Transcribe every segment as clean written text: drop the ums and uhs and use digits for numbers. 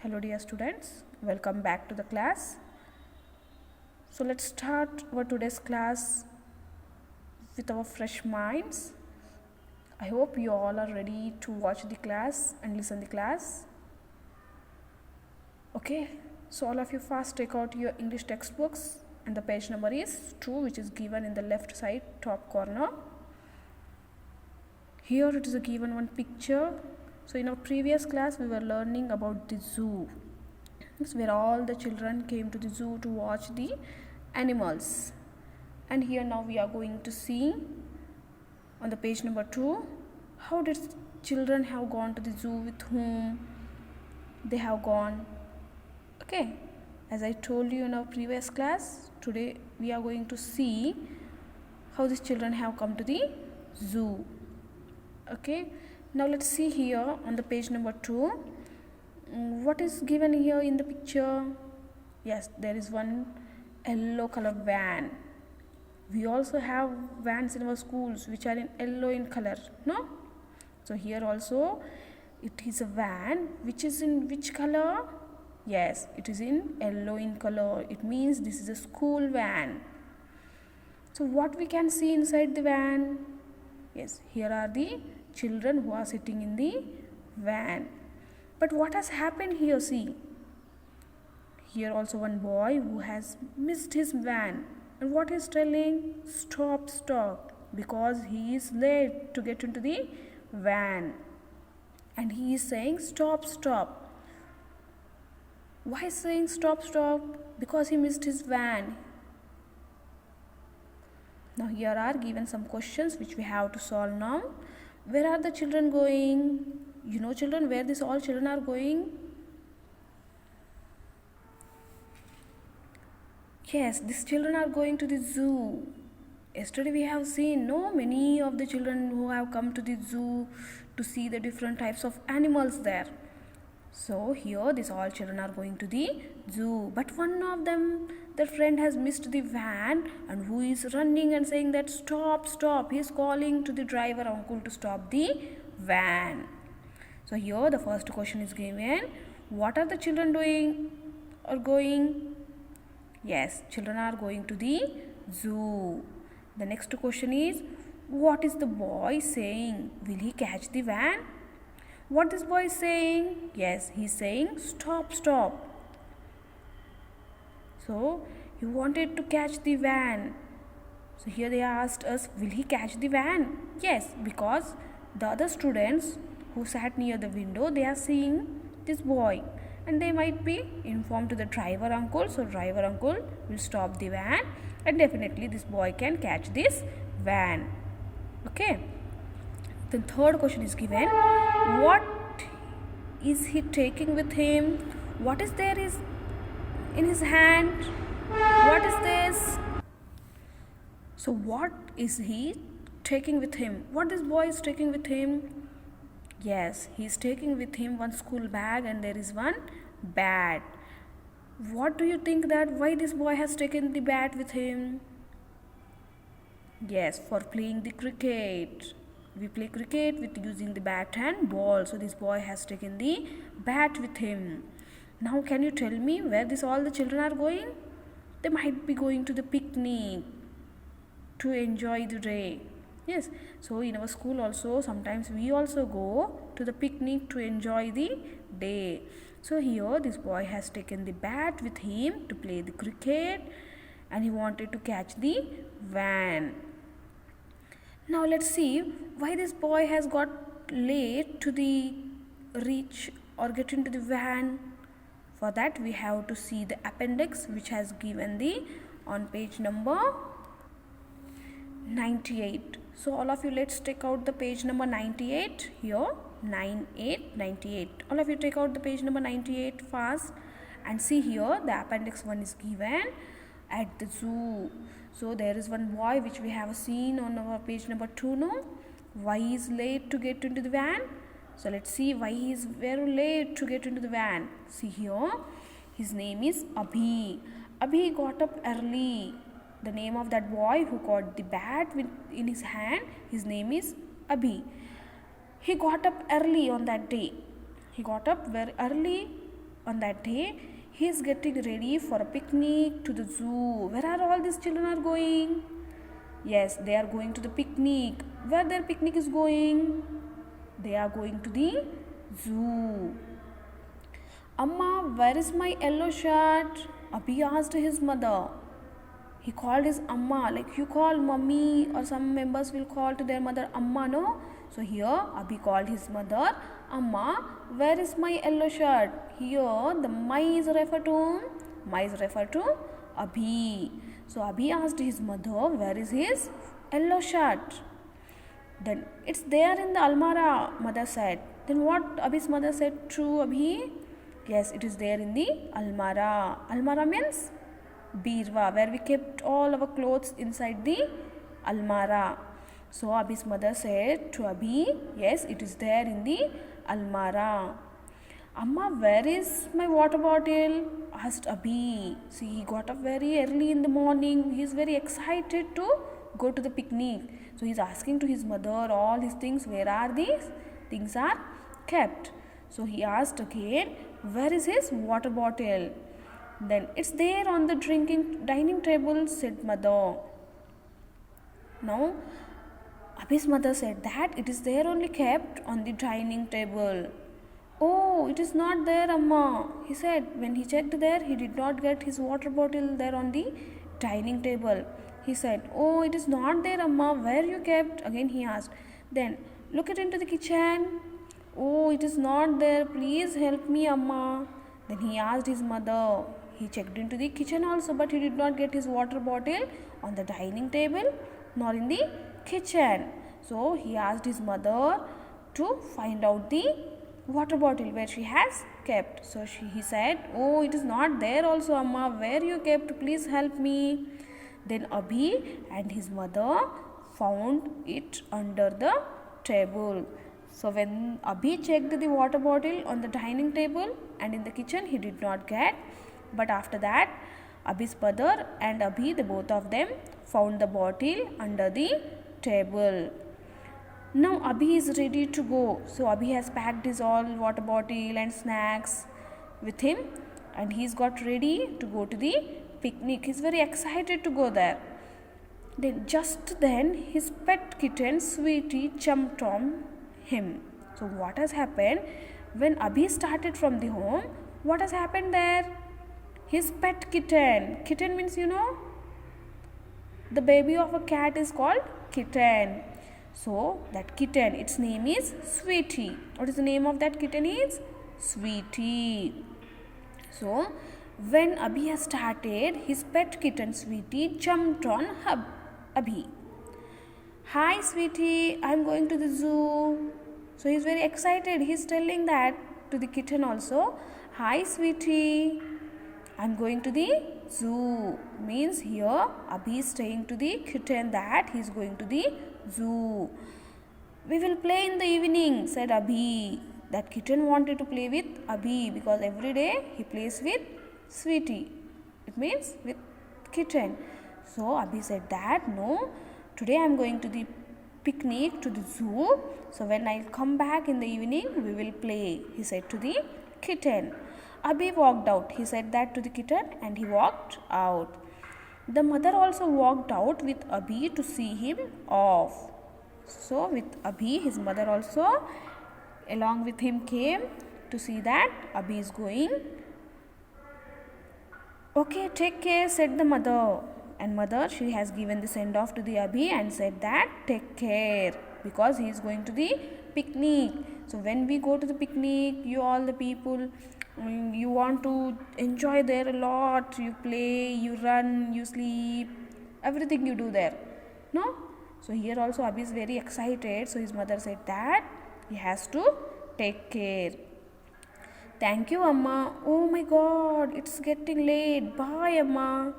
Hello dear students, welcome back to the class. So let's start our today's class with our fresh minds. I hope you all are ready to watch the class and listen the class. Okay, so all of you fast take out your English textbooks and the page number is 2, which is given in the left side top corner. Here it is a given one picture. So in our previous class we were learning about the zoo. It's where all the children came to the zoo to watch the animals. And here now we are going to see on the page number 2 how did children have gone to the zoo, with whom they have gone. Okay, as I told you in our previous class, today we are going to see how these children have come to the zoo. Okay, now let's see here on the page number 2 what is given here in the picture. Yes, there is one yellow color van. We also have vans in our schools which are in yellow in color, no? So here also it is a van which is in which color? Yes, it is in yellow in color. It means this is a school van. So what we can see inside the van? Yes, here are the children who are sitting in the van. But what has happened here? See, here also one boy who has missed his van. And what is telling? Stop, stop. Because he is late to get into the van. And he is saying stop, stop. Why is saying stop, stop? Because he missed his van. Now here are given some questions which we have to solve now. Where are the children going? You know children, where these all children are going? Yes, these children are going to the zoo. Yesterday we have seen many of the children who have come to the zoo to see the different types of animals there. So here these all children are going to the zoo. But one of them, their friend has missed the van, and who is running and saying that stop, stop. He is calling to the driver uncle to stop the van. So here the first question is given. What are the children doing or going? Yes, children are going to the zoo. The next question is, what is the boy saying? Will he catch the van? What this boy is saying? Yes, he is saying stop, stop. So he wanted to catch the van. So here they asked us, will he catch the van? Yes, because the other students who sat near the window, they are seeing this boy. And they might be informed to the driver uncle. So driver uncle will stop the van. And definitely this boy can catch this van. Okay. The third question is given. What is he taking with him? What is there is in his hand? What is this? So what is he taking with him? What this boy is taking with him? Yes, he is taking with him one school bag, and there is one bat. What do you think that why this boy has taken the bat with him? Yes, for playing the cricket. We play cricket with using the bat and ball. So this boy has taken the bat with him. Now can you tell me where all the children are going? They might be going to the picnic to enjoy the day. Yes, so in our school also sometimes we also go to the picnic to enjoy the day. So here this boy has taken the bat with him to play the cricket, and he wanted to catch the van. Now let's see why this boy has got late to the reach or get into the van. For that we have to see the appendix which has given the on page number 98. So all of you, let's take out the page number 98 here. 98. All of you take out the page number 98 fast and see here the appendix 1 is given at the zoo. So there is one boy which we have seen on our page number 2 now. Why he is late to get into the van? So let's see why he is very late to get into the van. See here, his name is Abhi. Abhi got up early. The name of that boy who caught the bat in his hand, his name is Abhi. He got up early on that day. He got up very early on that day, he is getting ready for a picnic to the zoo. Where are all these children are going? Yes, they are going to the picnic. Where their picnic is going? They are going to the zoo. Amma, where is my yellow shirt? Abhi asked his mother. He called his amma, like you call mummy, or some members will call to their mother amma, no? So here Abhi called his mother, Amma, where is my yellow shirt? Here the my is referred to whom? My is referred to Abhi. So Abhi asked his mother, where is his yellow shirt? Then it's there in the almara, mother said. Then what Abhi's mother said to Abhi? Yes, it is there in the almara. Almara means birva, where we kept all our clothes inside the almara. So Abhi's mother said to Abhi, yes, it is there in the almara. Amma, where is my water bottle? Asked Abhi. See, he got up very early in the morning. He is very excited to go to the picnic. So he is asking to his mother all his things. Where are these? Things are kept. So he asked again, where is his water bottle? Then it's there on the dining table, said mother. Now Abhi's mother said that it is there only kept on the dining table. Oh, it is not there, Amma. He said when he checked there, he did not get his water bottle there on the dining table. He said, oh, it is not there, Amma. Where you kept? Again he asked. Then look it into the kitchen. Oh, it is not there. Please help me, Amma. Then he asked his mother. He checked into the kitchen also, but he did not get his water bottle on the dining table nor in the kitchen. So he asked his mother to find out the water bottle where she has kept. So he said, oh, it is not there also, Amma. Where you kept? Please help me. Then Abhi and his mother found it under the table. So when Abhi checked the water bottle on the dining table and in the kitchen, he did not get. But after that, Abhi's mother and Abhi, the both of them, found the bottle under the table. Now Abhi is ready to go. So Abhi has packed his all water bottle and snacks with him, and he's got ready to go to the picnic. He's very excited to go there. Then just then his pet kitten Sweetie jumped on him. So what has happened? When Abhi started from the home, what has happened there? His pet kitten. Kitten means, the baby of a cat is called kitten. So that kitten, its name is Sweetie. What is the name of that kitten is? Sweetie. So when Abhi has started, his pet kitten Sweetie jumped on Abhi. Hi Sweetie, I am going to the zoo. So he is very excited. He is telling that to the kitten also. Hi Sweetie, I am going to the zoo. Means here Abhi is saying to the kitten that he is going to the zoo. We will play in the evening, said Abhi. That kitten wanted to play with Abhi because every day he plays with Sweetie. It means with kitten. So Abhi said that no, today I am going to the picnic to the zoo. So when I come back in the evening, we will play, he said to the kitten. Abhi walked out. He said that to the kitten and he walked out. The mother also walked out with Abhi to see him off. So with Abhi, his mother also along with him came to see that Abhi is going. Okay, take care, said the mother. And mother, she has given the send off to the Abhi and said that take care because he is going to the picnic. So when we go to the picnic, you all the people, you want to enjoy there a lot. You play, you run, you sleep, everything you do there. No? So here also Abhi is very excited. So his mother said that he has to take care. Thank you, Amma. Oh my God, it's getting late. Bye, Amma.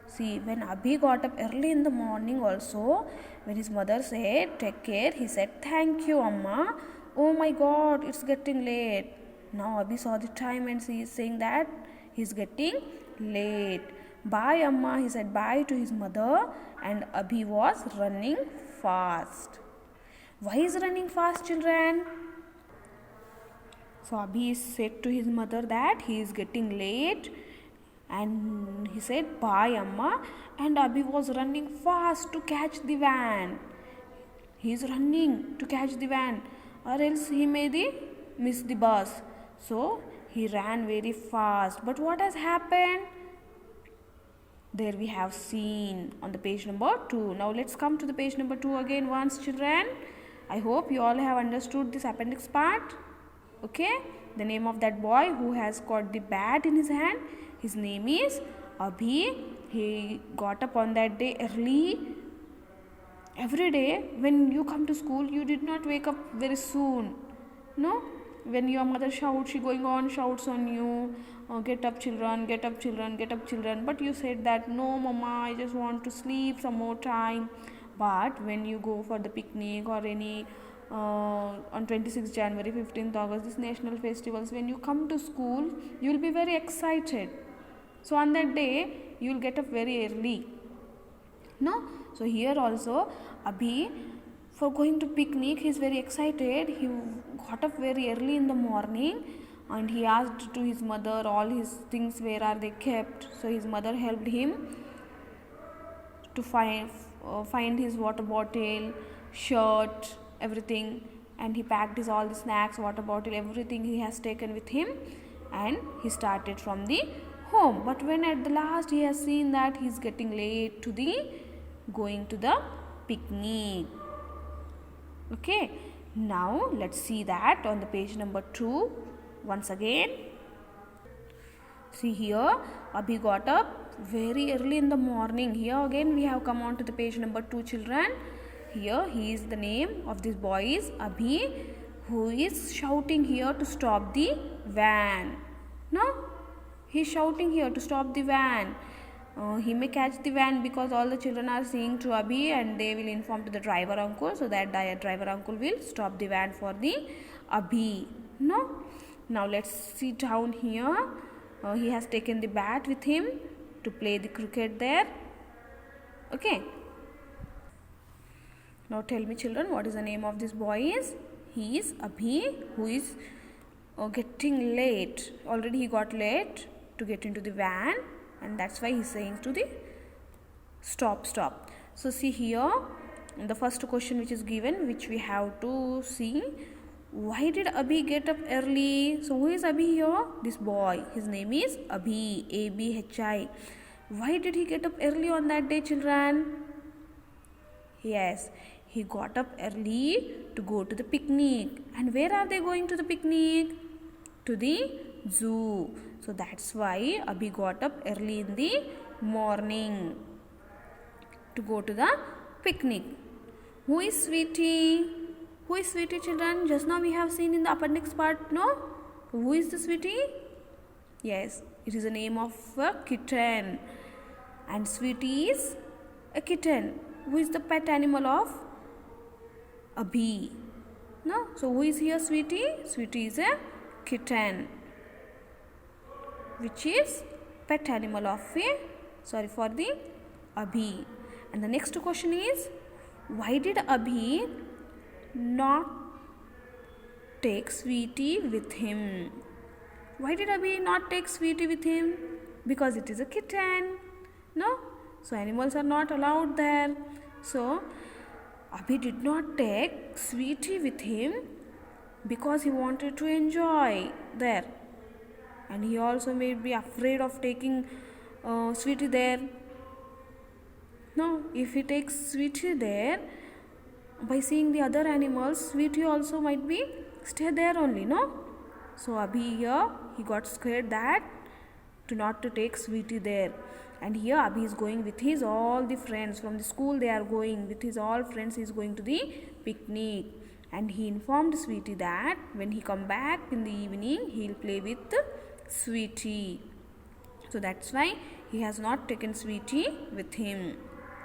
See, when Abhi got up early in the morning also, when his mother said, take care, he said, thank you, Amma. Oh my God, it's getting late. Now Abhi saw the time and he is saying that he's getting late. Bye, Amma. He said bye to his mother and Abhi was running fast. Why is running fast, children? So Abhi said to his mother that he is getting late, and he said, "Bye, Amma." And Abhi was running fast to catch the van. He is running to catch the van, or else he may miss the bus. So he ran very fast. But what has happened? There we have seen on the page number 2. Now let's come to the page number 2 again once, children. I hope you all have understood this appendix part. Okay, the name of that boy who has got the bat in his hand, his name is Abhi. He got up on that day early. Every day when you come to school, you did not wake up very soon. No, when your mother shouts, she shouts on you, get up children, get up children, get up children. But you said that, no mama, I just want to sleep some more time. But when you go for the picnic or any on 26th January, 15th August, these national festivals, when you come to school, you will be very excited. So on that day, you will get up very early. No? So here also, Abhi, for going to picnic, he is very excited. He got up very early in the morning and he asked to his mother all his things, where are they kept. So his mother helped him to find his water bottle, shirt, everything, and he packed his all the snacks, water bottle, everything he has taken with him, and he started from the home. But when at the last he has seen that he is getting late to the going to the picnic. Okay, now let's see that on the page number 2 once again. See here, Abhi got up very early in the morning. Here again we have come on to the page number 2, children. Here he is, the name of this boy is Abhi, who is shouting here to stop the van. No, he is shouting here to stop the van. He may catch the van because all the children are seeing to Abhi, and they will inform to the driver uncle, so that driver uncle will stop the van for the Abhi. No, now let's see down here. He has taken the bat with him to play the cricket there. Okay. Now tell me, children, what is the name of this boy is? He is Abhi, who is getting late. Already he got late to get into the van, and that's why he is saying to the stop. So see here, the first question which is given, which we have to see. Why did Abhi get up early? So who is Abhi here? This boy. His name is Abhi, A-B-H-I. Why did he get up early on that day, children? Yes, he got up early to go to the picnic. And where are they going to the picnic? To the zoo. So that's why Abhi got up early in the morning to go to the picnic. Who is Sweetie? Who is Sweetie, children? Just now we have seen in the appendix part, no? Who is the Sweetie? Yes, it is the name of a kitten. And Sweetie is a kitten. Who is the pet animal of Abhi? No? So who is here Sweetie? Sweetie is a kitten, which is pet animal of for the Abhi. And the next question is, why did Abhi not take Sweetie with him? Why did Abhi not take Sweetie with him? Because it is a kitten. No? So animals are not allowed there. So Abhi did not take Sweetie with him because he wanted to enjoy there. And he also may be afraid of taking Sweetie there. No, if he takes Sweetie there, by seeing the other animals, Sweetie also might be stay there only, no? So Abhi here, he got scared that not to take Sweetie there. And here Abhi is going with his all the friends from the school. They are going with his all friends. He is going to the picnic. And he informed Sweetie that when he come back in the evening, he will play with Sweetie. So that's why he has not taken Sweetie with him.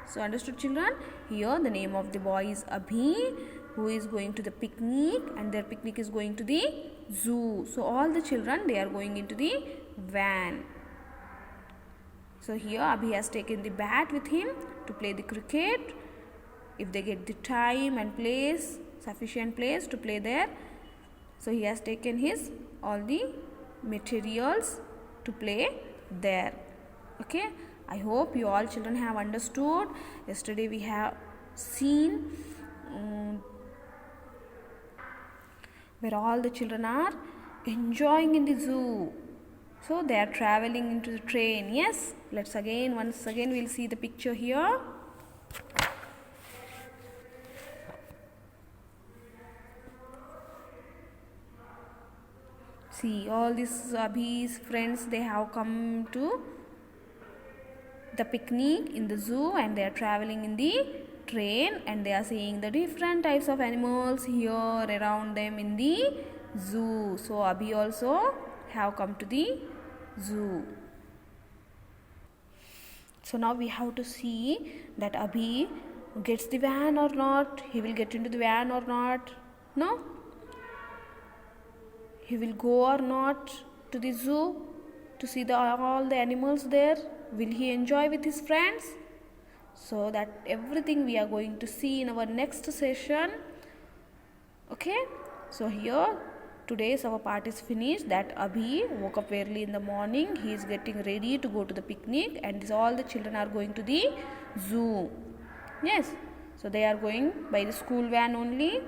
So understood, children? Here the name of the boy is Abhi, who is going to the picnic, and their picnic is going to the zoo. So all the children, they are going into the van. So here Abhi has taken the bat with him to play the cricket. If they get the time and place, sufficient place to play there. So he has taken his all the materials to play there. Okay, I hope you all children have understood. Yesterday we have seen where all the children are enjoying in the zoo. So they are traveling into the train. Yes, let's once again we'll see the picture here. See, all these Abhi's friends, they have come to the picnic in the zoo and they are traveling in the train and they are seeing the different types of animals here around them in the zoo. So Abhi also have come to the zoo. So now we have to see that Abhi gets the van or not. He will get into the van or not. No? He will go or not to the zoo to see all the animals there. Will he enjoy with his friends? So that everything we are going to see in our next session. Okay, so here today's our part is finished. That Abhi woke up early in the morning. He is getting ready to go to the picnic and all the children are going to the zoo. Yes, so they are going by the school van only.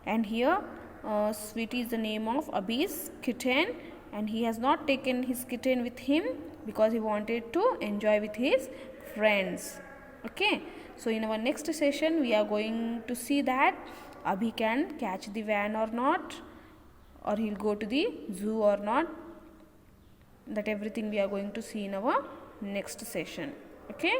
And here Sweetie is the name of Abhi's kitten and he has not taken his kitten with him because he wanted to enjoy with his friends. Okay, so in our next session we are going to see that Abhi can catch the van or not, or he'll go to the zoo or not. That everything we are going to see in our next session. Okay.